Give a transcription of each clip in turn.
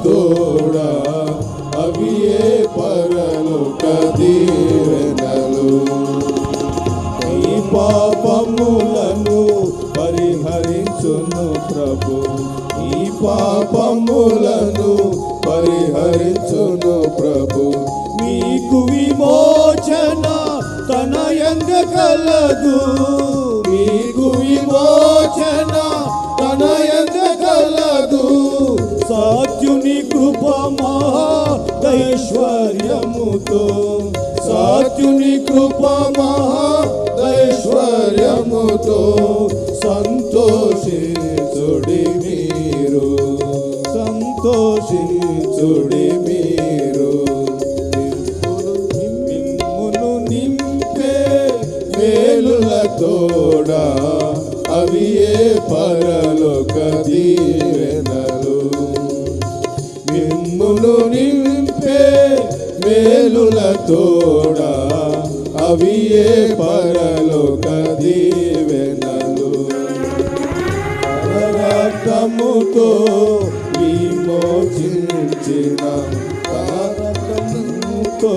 తోడా అవియే పరలోక దీవెనలు. ఈ పాపములను పరిహరించును ప్రభు, ఈ పాపములను పరిహరించును ప్రభు. మీకు విమోచన తన యందు కలదు, మీకు విమోచన తన యందు కలదు. సాత్యుని కృప మహాదైశ్వర్యముతో, సాత్యుని కృప మహాదైశ్వర్యముతో సంతోషించుడి మీరు, సంతోషించుడి మీరు. మిమ్మును నింపే మేలుల తోడా అవియే పరలోక దీవెనలు. మిమ్మును నింపే మేలుల తోడా అవియే పరలోక దీవెనలు. రక్తముతో విమోచించిన, రక్తముతో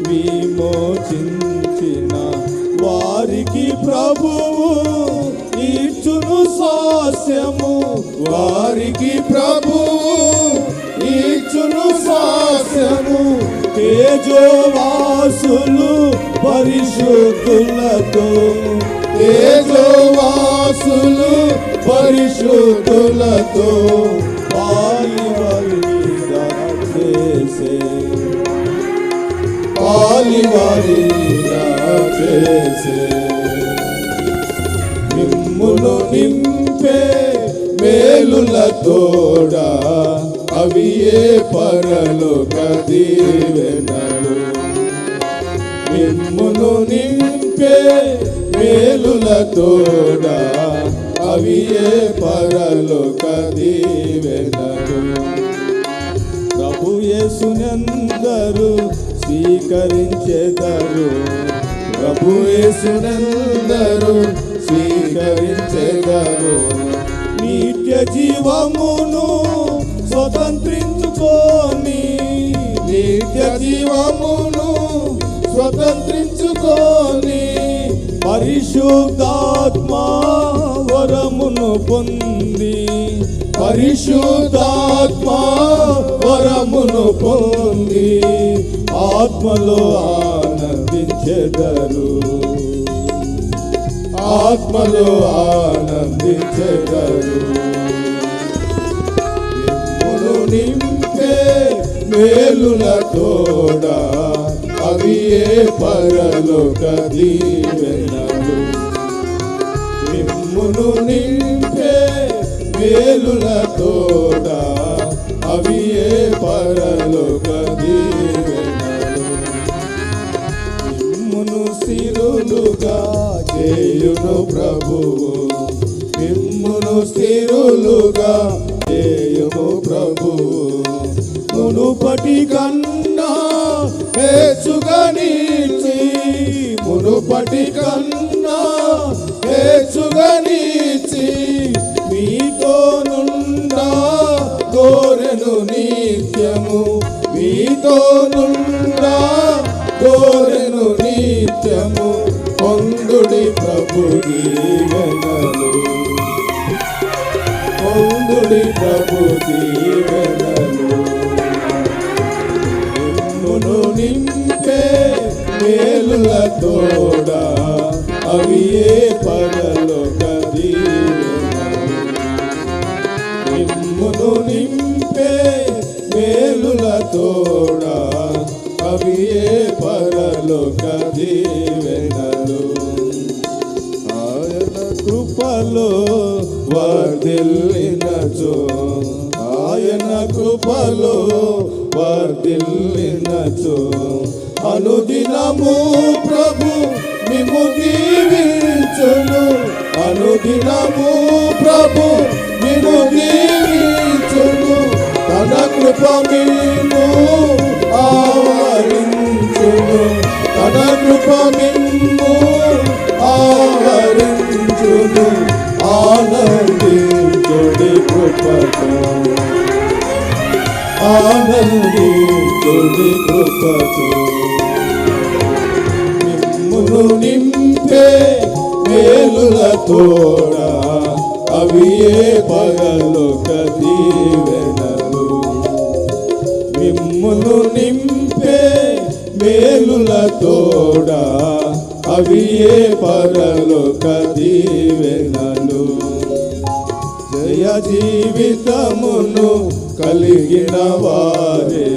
విమోచించిన వారికి ప్రభువు ఇచ్చును స్వాస్యము, వారికి ప్రభువు ఇచ్చును స్వాస్యము. తేజోవాసులు పరిశుద్ధులతో, తేజోవాసులు పరిశుద్ధులతో పాలివారిగా చేసే, పాలివారిగా చేసే. మిమ్మును నింపే మేలుల తోడా అవియే పరలోక దీవెనలు. మిమ్మును నింపే మేలుల తోడా అవియే పరలోక దీవెనలు. ప్రభు యేసునందరూ స్వీకరించెదరు, ప్రభు యేసునందరూ స్వీకరించెదరు. నిత్య జీవమును స్వతంత్రించుకొని, నిత్య జీవమును స్వతంత్రించుకొని పరిశుద్ధాత్మా వరమును పొంది, పరిశుద్ధాత్మా వరమును పొంది ఆత్మలో ఆనందించెదరు, ఆత్మలో ఆనందించెదరు. మిమ్మును నింపే మేలుల తోడా అవియే పరలోక దీవెనలు. మిమ్మును నింపే మేలుల తోడా అవియే పరలోక దీవెనలు. మిమ్మును స్థిరులుగా చేయును ప్రభువు, మిమ్మును స్థిరులుగా చేయును ప్రభువు. మునుపటి కన్నా హెచ్చుగా నీచి, మునుపటి కన్నా హెచ్చుగా నీచి మీతో నుండా కోరెను నిత్యము, మీతో నుండా కోరెను నిత్యము. పొందుడి ప్రభు దీవెనలు, పొందుడి ప్రభు దీవెనలు. మిమ్మును నింపే మేలుల తోడా అవియే పరలోక దీవెనలు. మిమ్మును నింపే మేలుల తోడా అవియే పరలోక దీవెనలు. ఆయన కృపలో వర్ధిల్లినచో, ఆయన కృపలో వర్ధిల్లినచో అనుదినము ప్రభు మిమ్ము దీవించును, అనుదినము ప్రభు మిమ్ము దీవించును. తన కృప మిమ్ము ఆవరించును, తన కృప మిమ్ము ఆవరించును. ఆనందించుడి కృపతో, ఆనందించుడి కృపతో. మిమ్మును నింపే మేలుల తోడా అవి ఏ పగలొక దీవెనలు. మిమ్మును నింపే మేలుల తోడా అవి ఏ పగలొక దీవెనలు. జయ జీవితమును కలిగిన వారే,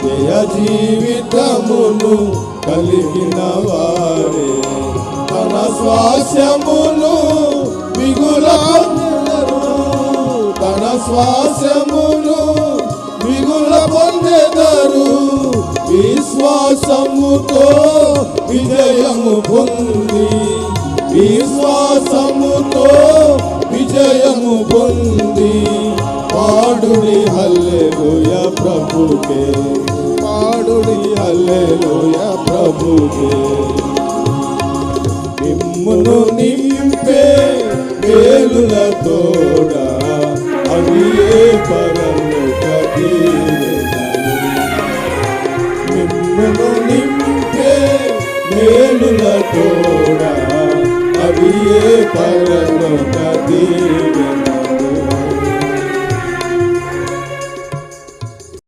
జయ జీవితమును కలిగిన వారే తన స్వాస్యమును మిగుల పొందెదరు, తన స్వాస్యమును మిగుల పొందెదరు. విశ్వాసముతో విజయము పొంది, విశ్వాసముతో విజయము పొంది పాడుడి హల్లెలూయా ప్రభుకే, పాడుడి హల్లెలూయా ప్రభుకే. మిమ్మును నింపే మేలులతో